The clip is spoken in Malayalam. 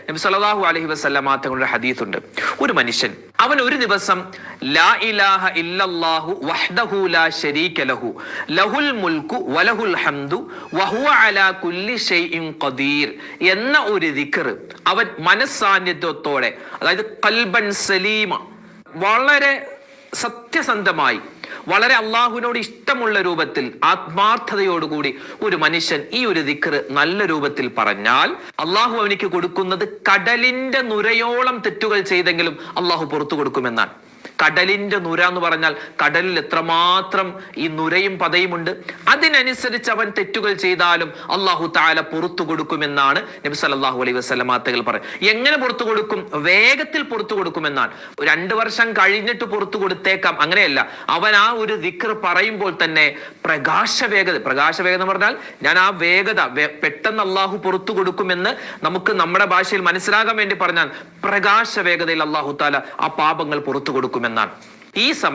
നബി സല്ലല്ലാഹു അലൈഹി വസല്ലമ തങ്ങളുടെ ഹദീസുണ്ട്. ഒരു മനുഷ്യൻ അവൻ ഒരു ദിവസം ലാ ഇലാഹ ഇല്ലല്ലാഹു വഹ്ദഹു ലാ ശരീക ലഹു ലഹുൽ മുൽക്കു വലഹുൽ ഹംദു വഹുവ അലാ കുല്ലി ഷൈഇൻ ഖദീർ എന്ന ഒരു ദിക്ർ അവൻ മനസ്സാന്നിധ്യത്തോടെ, അതായത് ഖൽബൻ സലീമ, വളരെ സത്യസന്ധമായി, വളരെ അള്ളാഹുവിനോട് ഇഷ്ടമുള്ള രൂപത്തിൽ ആത്മാർത്ഥതയോടുകൂടി ഒരു മനുഷ്യൻ ഈ ഒരു ദിക്ർ നല്ല രൂപത്തിൽ പറഞ്ഞാൽ അള്ളാഹു അവനിക്ക് കൊടുക്കുന്നത് കടലിന്റെ നുരയോളം തെറ്റുകൾ ചെയ്തെങ്കിലും അള്ളാഹു പുറത്തു കൊടുക്കുമെന്നാണ്. കടലിന്റെ നുര എന്ന് പറഞ്ഞാൽ കടലിൽ എത്രമാത്രം ഈ നുരയും പതയുമുണ്ട്. അതിനനുസരിച്ച് അവൻ തെറ്റുകൾ ചെയ്താലും അള്ളാഹു തആല പുറത്തു കൊടുക്കുമെന്നാണ് നബി സല്ലല്ലാഹു അലൈഹി വസല്ലമ തങ്ങൾ പറയും. എങ്ങനെ പുറത്തു കൊടുക്കും? വേഗത്തിൽ പുറത്തു കൊടുക്കുമെന്നാണ്. 2 വർഷം കഴിഞ്ഞിട്ട് പുറത്തു കൊടുത്തേക്കാം, അങ്ങനെയല്ല. അവൻ ആ ഒരു ദിക്ർ പറയുമ്പോൾ തന്നെ പ്രകാശവേഗത എന്ന് പറഞ്ഞാൽ ഞാൻ ആ വേഗത പെട്ടെന്ന് അള്ളാഹു പുറത്തു കൊടുക്കുമെന്ന് നമുക്ക് നമ്മുടെ ഭാഷയിൽ മനസ്സിലാകാൻ വേണ്ടി പറഞ്ഞാൽ പ്രകാശവേഗതയിൽ അള്ളാഹു തആല ആ പാപങ്ങൾ പുറത്തു കൊടുക്കുമെന്നാണ്. ഈ സമയം